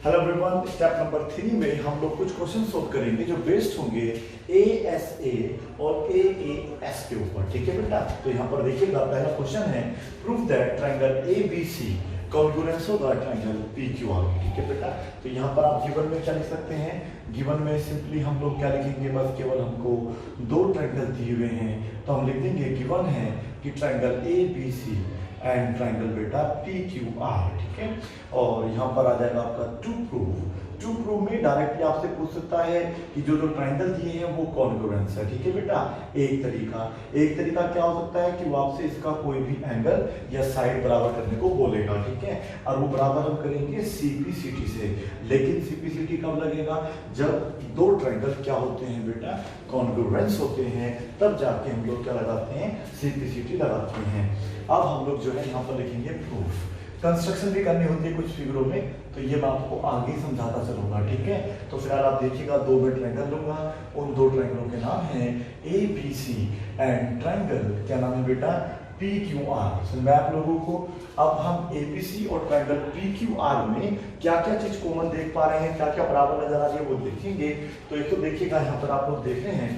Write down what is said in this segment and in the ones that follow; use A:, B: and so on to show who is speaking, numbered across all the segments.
A: Hello everyone, step number 3 में हम लोग कुछ क्वेश्चन सोल्व करेंगे जो बेस्ड होंगे ASA और AAS के ऊपर। ठीक है बेटा, तो यहाँ पर देखिएगा पहला क्वेश्चन है prove that triangle ABC congruence होगा ट्रायंगल PQR। ठीक है बेटा, तो यहाँ पर आप गिवन में क्या लिख सकते हैं? गिवन में सिंपली हम लोग क्या लिखेंगे, बस केवल हमको दो ट्रायंगल दिए हुए हैं तो हम लिख देंगे गिवन है कि ट्रायंगल ABC एंड ट्रायंगल बेटा PQR। ठीक है, और यहाँ पर आ जाएगा आपका टू प्रूव में डायरेक्टली आपसे पूछ सकता है कि जो जो ट्रायंगल दिए हैं वो कॉन्ग्रुएंस है। ठीक है बेटा, एक तरीका क्या हो सकता है कि वो आपसे इसका कोई भी एंगल या साइड बराबर करने को बोलेगा। ठीक है, और वो बराबर हम करेंगे CPCT से। लेकिन CPCT कब लगेगा? जब दो ट्रायंगल क्या होते हैं बेटा, कॉन्ग्रुएंस होते हैं, तब जाके हम लोग क्या लगाते हैं, CPCT लगाते हैं। अब हम लोग जो है यहाँ पर लिखेंगे प्रूफ। कंस्ट्रक्शन भी करनी होती है कुछ फिगरों में, तो ये मैं आपको आगे समझाता चलूंगा। ठीक है, तो फिलहाल आप देखिएगा दो मैं ट्रायंगल लूंगा, उन दो ट्रायंगलों के नाम हैं ABC एंड ट्रायंगल क्या नाम है बेटा, PQR। तो मैं आप लोगों को अब हम ABC और ट्रायंगल PQR में क्या क्या चीज कॉमन देख पा रहे हैं, क्या क्या बराबर नजर आ रही है वो देखेंगे। तो एक तो देखिएगा यहाँ पर आप लोग देख रहे हैं,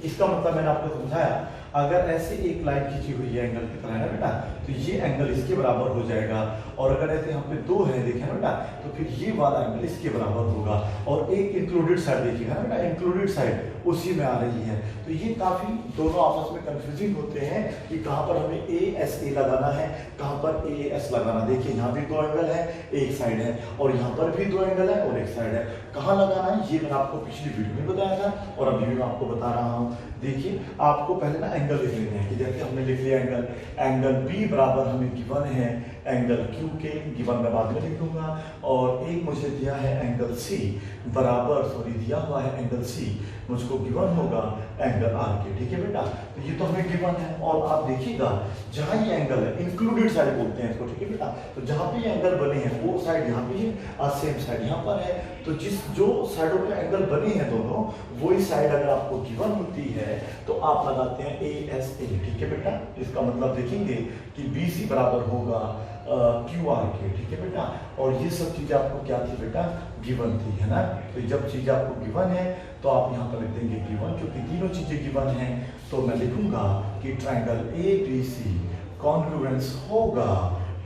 A: इसका मतलब मैंने आपको समझाया, अगर ऐसे एक लाइन खींची हुई है एंगल की तरह है ना बेटा, तो ये एंगल इसके बराबर हो जाएगा। और अगर ऐसे यहाँ पे दो है देखें ना बेटा, तो फिर ये वाला एंगल इसके बराबर होगा। और एक इंक्लूडेड साइड देखिएगा ना बेटा, इंक्लूडेड साइड उसी में आ रही है। तो ये काफी दोनों आपस में कंफ्यूजिंग होते हैं कि कहाँ पर हमें ASA लगाना है, कहाँ पर AS लगाना। देखिए यहाँ भी दो एंगल है, एक साइड है, और यहाँ पर भी दो एंगल है और एक साइड है। कहाँ लगाना है ये मैंने आपको पिछली वीडियो में बताया था और अभी भी मैं आपको बता रहा हूँ। देखिए आपको पहले ना एंगल लिख लेने हैं कि जैसे हमने लिख लिया एंगल B बराबर हमें गिवन है एंगल Q के, गिवन मैं बाद में लिख दूंगा। और एक मुझे दिया है एंगल C बराबर, दिया हुआ है एंगल C मुझको गिवन होगा एंगल R के। ठीक है बेटा, तो ये तो हमें गिवन है। और आप देखिएगा जहां ये एंगल है, इंक्लूडेड साइड बोलते हैं इसको। ठीक है बेटा, तो जहां पे ये एंगल बने हैं वो साइड यहाँ पे है और सेम साइड यहाँ पर है। तो जो साइडों पे एंगल बने हैं दोनों, वही साइड अगर आपको गिवन होती है तो आप लगाते हैं ASA। ठीक है बेटा, इसका मतलब देखेंगे कि BC बराबर होगा QR के। ठीक है बेटा, और ये सब चीजें आपको क्या थी बेटा, गिवन थी, है ना। तो जब चीजें आपको गिवन है तो आप यहाँ पर लिख देंगे गिवन, क्योंकि तीनों चीजें गिवन हैं। तो मैं लिखूंगा कि ट्रायंगल ABC कॉन्ग्रुएंस होगा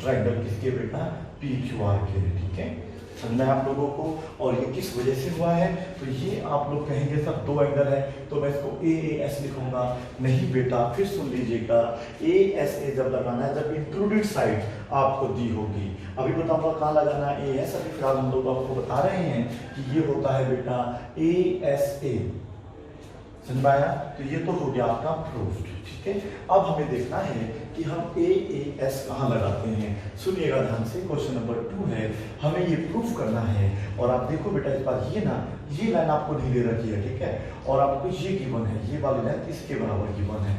A: ट्रायंगल किसके बेटा, PQR के। ठीक है, समझना है आप लोगों को। और ये किस वजह से हुआ है, तो ये आप लोग कहेंगे सर दो एंगल है तो मैं इसको AAS लिखूंगा। नहीं बेटा, फिर सुन लीजिएगा, ASA जब लगाना है जब इंक्लूडेड साइड आपको दी होगी। अभी बताऊंगा कहाँ लगाना है AS, अभी फिलहाल हम लोग आपको बता रहे हैं कि ये होता है बेटा ASA। समझ में आया? तो ये तो हो गया आपका प्रूफ्ड। ठीक है, अब हमें देखना है कि हम AAS कहाँ लगाते हैं। सुनिएगा ध्यान से, क्वेश्चन नंबर 2 है, हमें ये प्रूफ करना है। और आप देखो बेटा इस बार ये लाइन आपको नहीं दे रखी है। ठीक है, और आपको ये गिवन है, ये वाली लाइन इसके बराबर गिवन है।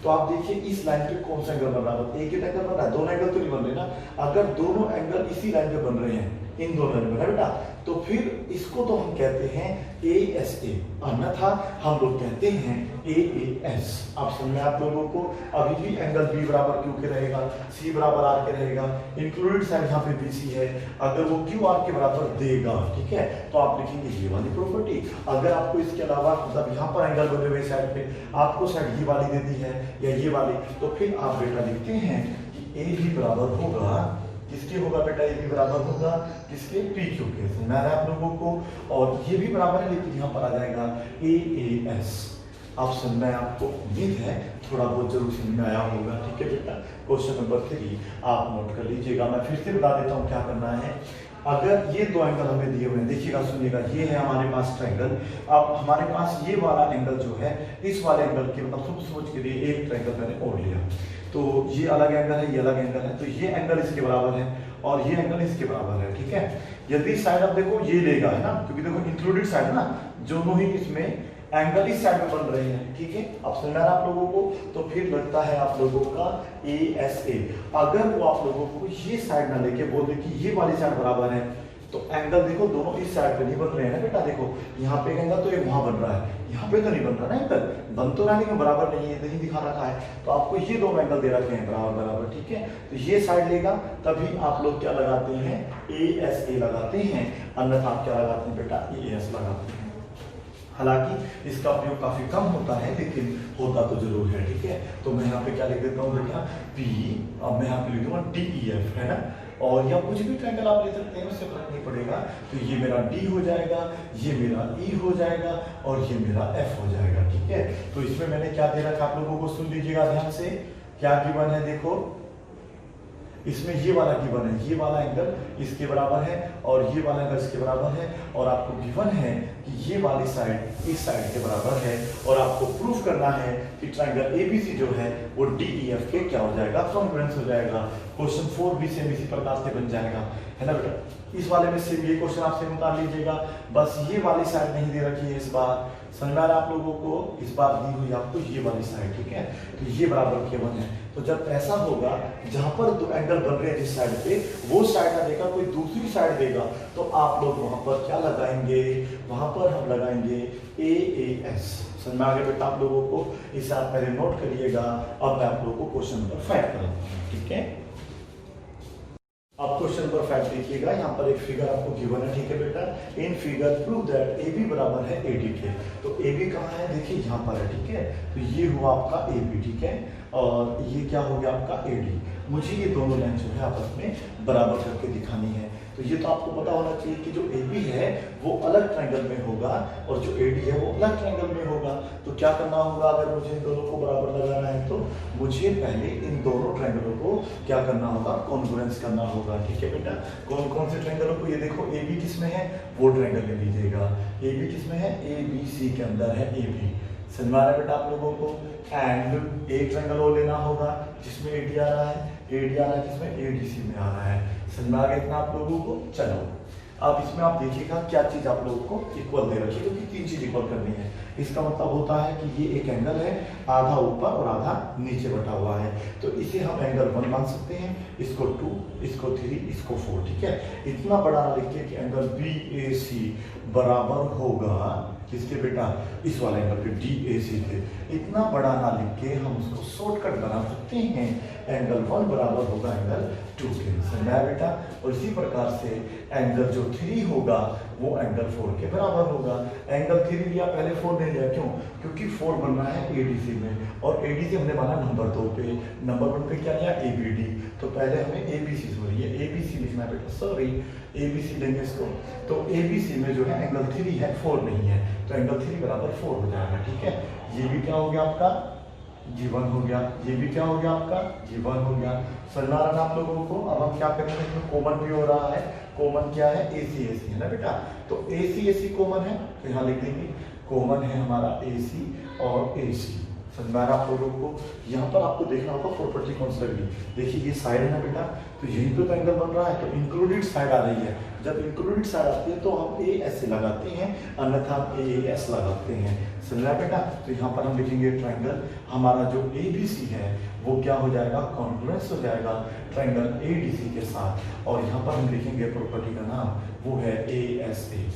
A: तो आप देखिए इस लाइन पे कौन सा एंगल बन रहा है, एक ही एंगल बन रहा है, दोनों एंगल तो नहीं बन रहे ना। अगर दोनों एंगल इसी लाइन पे बन रहे हैं, इन दोनों एंगल है बेटा, तो फिर इसको तो हम कहते हैं ASA, अन्यथा हम लोग कहते हैं AAS। आप समझ में आप लोगों को, अभी भी एंगल B बराबर Q के रहेगा, C बराबर R के रहेगा, इंक्लूडेड साइड यहाँ पे BC है, अगर वो QR के बराबर देगा। ठीक है, तो आप लिखेंगे ये वाली प्रॉपर्टी। अगर आपको इसके अलावा मतलब यहाँ पर एंगल बने हुए साइड पे आपको साइड ये वाली देती है या ये वाली, तो फिर आप बेटा लिखते हैं कि AB बराबर होगा किसके, होगा बेटा AB बराबर होगा किसके, PQ के। समझ आ रहा है आप लोगों को। और ये भी बराबर है लेकिन यहाँ पर आ जाएगा AAS। आप समझ में, आपको उम्मीद है थोड़ा बहुत जरूर समझ में आया होगा। ठीक है बेटा, क्वेश्चन नंबर 3 आप नोट कर लीजिएगा। मैं फिर से बता देता हूँ क्या करना है। अगर ये दो एंगल हमें दिए हुए हैं, देखिएगा सुनिएगा, ये है हमारे पास ट्रायंगल। अब हमारे पास ये वाला एंगल जो है, इस वाले एंगल के मतलब सोच के लिए एक ट्रायंगल मैंने और लिया, तो ये अलग एंगल है, ये अलग एंगल है, तो ये एंगल इसके बराबर है और ये एंगल इसके बराबर है। ठीक है, यदि साइड आप देखो ये लेगा, है ना, क्योंकि देखो इंक्लूडेड साइड है ना, दोनों ही इसमें एंगल इस साइड में बन रहे हैं। ठीक है, अब समझ रहा है आप लोगों को। तो फिर लगता है आप लोगों का ASA। अगर वो आप लोगों को ये साइड ना लेके बोल दे कि ये वाली साइड बराबर है, तो एंगल देखो दोनों इस साइड पे नहीं बन रहे हैं ना बेटा, देखो यहाँ पे एंगल तो ये वहां बन रहा है, यहाँ पे तो नहीं बन रहा ना एंगल, बन तो रहा लेकिन बराबर नहीं है, नहीं दिखा रखा है। तो आपको ये दोनों एंगल दे रखे हैं बराबर बराबर, ठीक है। तो ये साइड लेगा तभी आप लोग क्या लगाते हैं, ASA लगाते हैं, अन्यथा आप क्या लगाते हैं बेटा, AS लगाते हैं। हालांकि इसका उपयोग काफी कम होता है लेकिन होता तो जरूर है, ठीक है। तो मैं यहाँ पे क्या लिख देता हूँ बेटा, P, अब मैं यहाँ पे लिख दूंगा DEF, है ना, और या कुछ भी ट्रायंगल आप ले सकते हैं, उससे फर्क नहीं पड़ेगा। तो ये मेरा D हो जाएगा, ये मेरा E हो जाएगा और ये मेरा F हो जाएगा, ठीक है। तो इसमें मैंने क्या दे रखा, आप लोगों को सुन लीजिएगा ध्यान से, क्या गिवन है देखो, इसमें ये वाला गिवन है, ये वाला एंगल इसके बराबर है और ये वाला एंगल इसके बराबर है, और आपको गिवन है कि ये वाली साइड इस साइड के बराबर है, और आपको प्रूफ करना है कि ट्रायंगल ABC जो है वो DEF के क्या हो जाएगा, कॉन्ग्रुएंस हो जाएगा। क्वेश्चन 4 भी सेम इसी प्रकार से बन जाएगा, है ना बेटा। इस वाले में सेम ये क्वेश्चन आपसे उतार लीजिएगा, बस ये वाली साइड नहीं दे रखी है इस बार, समझ में आ रहा है आप लोगों को, इस बार दी हुई आपको ये वाली साइड, ठीक है। तो ये बराबर केवल है, तो जब ऐसा होगा जहां पर दो एंगल बन रहे हैं जिस साइड पे, वो साइड ना देगा कोई दूसरी साइड देगा, तो आप लोग वहां पर क्या लगाएंगे, वहां पर हम लगाएंगे AAS। समझ में आ गया बेटा आप लोगों को, इसे आप पहले नोट करिएगा। अब मैं आप लोगों को क्वेश्चन नंबर 5 कराता हूँ, ठीक है। अब क्वेश्चन नंबर 5 देखिएगा, यहाँ पर एक फिगर आपको गिवन है, ठीक है बेटा। In figure prove that AB बराबर है AD के। तो AB कहाँ है, देखिए यहाँ पर है, ठीक है। तो ये हुआ आपका AB, ठीक है, और ये क्या हो गया आपका AD। मुझे ये दोनों लाइन जो है आपस में बराबर करके दिखानी है। तो ये तो आपको पता होना चाहिए कि जो AB है वो अलग ट्रायंगल में होगा और जो AD है वो अलग ट्रायंगल में होगा। तो क्या करना होगा, अगर मुझे इन दोनों को बराबर लगाना है तो मुझे पहले इन दोनों ट्रायंगलों को क्या करना होगा, कॉन्ग्रुएंस करना होगा, ठीक है बेटा। कौन कौन से ट्रायंगलों को, ये देखो AB किस में है, वो ट्रायंगल ले लीजिएगा। AB किस में है, ABC के अंदर है AB, समझ में आ रहा है बेटा आप लोगों को। एंड एक ट्रायंगल और लेना होगा जिसमें AD आ रहा है, AD आ रहा है जिसमें ADC में आ रहा है, समझ में आ गया इतना आप लोगों को। चलो अब इसमें आप देखिएगा क्या चीज आप लोगों को इक्वल दे रखी है, क्योंकि तीन चीज इक्वल करनी है। इसका मतलब होता है कि ये एक एंगल है, आधा ऊपर और आधा नीचे बटा हुआ है, तो इसे हम एंगल 1 मान सकते हैं, इसको 2, इसको 3, इसको 4, ठीक है। इतना बड़ा ना लिखिए कि एंगल BAC बराबर होगा किसके बेटा, इस वाले एंगल पे DAC के। इतना बड़ा ना लिख के हम उसको शॉर्टकट बना सकते हैं, एंगल 1 बराबर होगा एंगल 2 के, समझा बेटा। और इसी प्रकार से एंगल जो 3 होगा वो एंगल 4 के बराबर होगा। एंगल 3 लिया, पहले 4 नहीं लिया, क्यों, क्योंकि 4 बन रहा है ADC में, और ADC हमने माना नंबर 2 पे, नंबर 1 पे क्या लिया, ABD। तो पहले हमें ABC सॉरी ABC लिखना है बेटा, सॉरी ABC लेंगे इसको। तो ABC में जो है एंगल 3 है, 4 नहीं है, तो एंगल 3 बराबर 4 हो जाएगा, ठीक है। ये भी क्या हो गया आपका, G1 हो गया, ये भी क्या हो गया आपका, G1 हो गया। समझ आ रहा आप लोगों को। अब हम क्या करेंगे, इसमें कॉमन भी हो रहा है, कॉमन क्या है, AC है ना बेटा। तो AC कॉमन है, तो यहाँ लिख देंगे कॉमन है हमारा AC और AC। समझ में आ रहा आप लोगों को। यहाँ पर आपको देखना होगा प्रॉपर्टी कौन सी लगी, देखिए ये साइड है ना बेटा, तो यहीं पे तो एंगल बन रहा है, तो इंक्लूडेड साइड आ रही है। जब इंक्लूडेड साइड आती है तो हम AS लगाते हैं, अन्यथा हम AAS लगाते हैं, समझ रहा बेटा। तो यहाँ पर हम लिखेंगे ट्रायंगल हमारा जो ABC है वो क्या हो जाएगा, कॉन्ग्रुएंस हो जाएगा ट्रायंगल ADC के साथ, और यहाँ पर हम लिखेंगे प्रॉपर्टी का नाम, वो है ASA।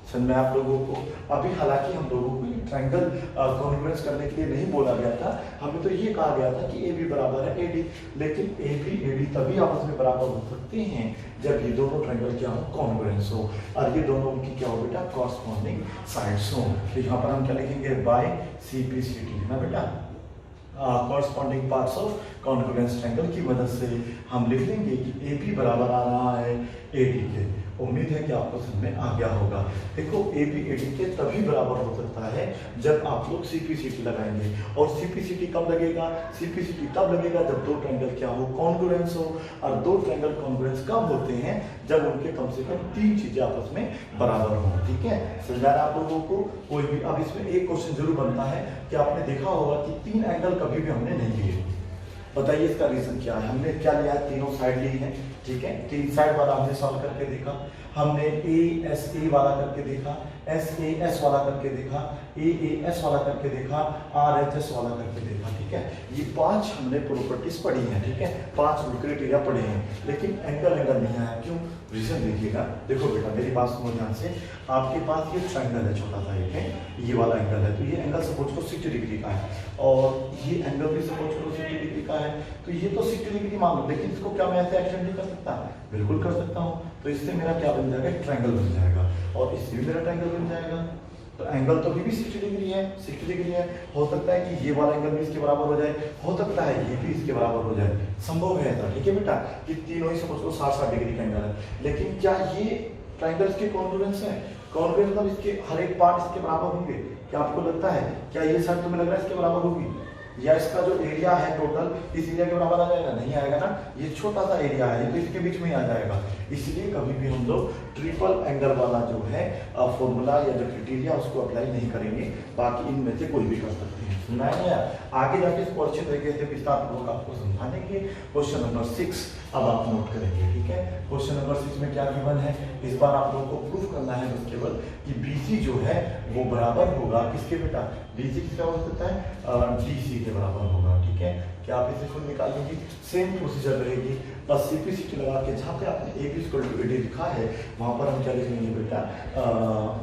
A: समझ में आप लोगों को। अभी हालांकि हम लोगों को ये ट्रायंगल कॉन्ग्रुएंस करने के लिए नहीं बोला गया था, हमें तो ये कहा गया था कि AB बराबर है AD, लेकिन AB AD तभी आपस में बराबर हो सकते हैं जब ये दोनों ट्रायंगल क्या हो, कॉन्ग्रुएंस हो, और ये दोनों उनकी क्या हो बेटा, कॉरस्पॉन्डिंग साइड्स हो। तो यहाँ पर हम क्या लिखेंगे, बाय CPCT ना बेटा, corresponding parts of congruence triangle की मदद से हम लिख लेंगे कि AB बराबर आ रहा है AD के। उम्मीद है कि आपको समझ में आ गया होगा। देखो AB AD के तभी बराबर हो सकता है जब आप लोग CPCT लगाएंगे, और CPCT कब लगेगा, CPCT तब लगेगा जब दो ट्रायंगल क्या हो, कॉन्ग्रुएंस हो। और दो ट्रायंगल कॉन्ग्रुएंस कब होते हैं, जब उनके कम से कम 3 चीजें आपस में बराबर हो, ठीक है। समझ आ रहा है आप लोगों को। कोई भी अब इसमें एक क्वेश्चन जरूर बनता है कि आपने देखा होगा कि 3 एंगल कभी भी हमने नहीं लिए, बताइए इसका रीजन क्या है। हमने क्या लिया है, तीनों साइड ली है, ठीक है। तीन साइड वाला हमने सॉल्व करके देखा, हमने ASA वाला करके देखा, SAS वाला करके देखा, AAS वाला करके देखा, RHS वाला करके देखा, ठीक है। ये 5 हमने प्रॉपर्टीज पढ़ी हैं, ठीक है, 5 क्राइटेरिया पढ़े हैं, लेकिन एंगल नहीं आया, क्यों? रीजन देखिएगा। देखो बेटा मेरी बात सुनो ध्यान से, आपके पास ये ट्रायंगल है छोटा सा एक है, ये वाला एंगल है, तो ये एंगल सपोज करो 60 डिग्री का है, और ये एंगल भी सपोज करो 60 डिग्री का है, तो ये तो 60 डिग्री मान लो, लेकिन इसको क्या मैं ऐसे एक्सटेंड नहीं कर सकता? बिल्कुल कर सकता हूँ। तो इससे मेरा क्या बन जाएगा? ट्रायंगल बन जाएगा, और इससे भी मेरा ट्रायंगल बन जाएगा। तो एंगल तो भी 60 डिग्री है, 60 डिग्री है, हो सकता है कि ये वाला एंगल भी इसके बराबर हो जाए, हो सकता है ये भी इसके बराबर हो जाए, संभव है ऐसा, ठीक है बेटा, कि तीनों ही सपोज को 60-60 डिग्री का एंगल है। लेकिन क्या ये ट्रायंगल्स के कॉन्ग्रुएंस है? कॉन्ग्रुएंस मतलब इसके हर एक पार्ट इसके बराबर होंगे? क्या आपको लगता है? क्या ये साइड तुम्हें लग रहा है इसके बराबर होगी, या इसका जो एरिया है टोटल इस एरिया के बराबर आ जाएगा? नहीं आएगा ना, ये छोटा सा एरिया है, ये तो इसके बीच में ही आ जाएगा। इसलिए कभी भी हम लोग ट्रिपल एंगल वाला जो है फॉर्मूला या जो क्राइटेरिया उसको अप्लाई नहीं करेंगे, बाकी इनमें से कोई भी कर सकते हैं। सुना है यार? आगे जाके इसको अच्छे तरीके से विस्तारपूर्वक आपको समझा देंगे। क्वेश्चन नंबर 6 अब आप नोट करेंगे, ठीक है। क्वेश्चन नंबर 6 में क्या गिवन है? इस बार आप लोगों को प्रूफ करना है बस केवल कि BC जो है वो बराबर होगा किसके बेटा? BC किसका हो सकता है? DC के बराबर होगा, ठीक है। क्या आप इसे खुद निकाल लेंगे? सेम प्रोसीजर रहेगी, बस CP/CT लगा के जहाँ पे आपने AB = AD लिखा है वहाँ पर हम क्या लिख लेंगे बेटा?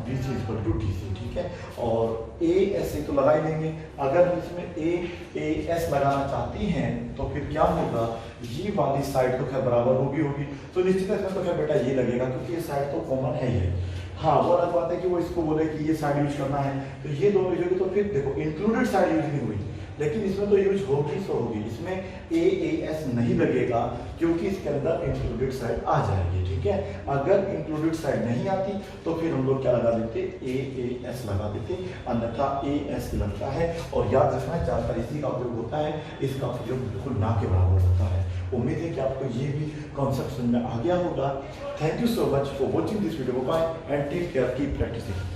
A: BC = DC, ठीक है। और ASA तो लगा ही लेंगे। अगर इसमें AAS लगाना चाहती हैं तो फिर क्या होगा? ये वाली साइड तो खैर बराबर होगी, तो निश्चित है तो खैर बेटा ये लगेगा, क्योंकि ये साइड तो कॉमन है ही है। हाँ, वो अलग बात है कि वो इसको बोले कि ये साइड यूज करना है, तो ये दोनों यूज होगी, तो फिर देखो इंक्लूडेड साइड यूज नहीं हुई, लेकिन इसमें तो यूज होगी सो होगी। इसमें AAS नहीं लगेगा क्योंकि इसके अंदर इंक्लूडेड साइड आ जाएगी, ठीक है। अगर इंक्लूडेड साइड नहीं आती तो फिर हम लोग क्या लगा देते? AAS लगा देते, अन्यथा AS लगता है। और याद रखना, जानकारी इसी का उपयोग होता है, इसका उपयोग बिल्कुल ना के बराबर होता है। उम्मीद है कि आपको ये भी कॉन्सेप्ट समझ में आ गया होगा। Thank you so much for watching this video, bye and take care, keep practising.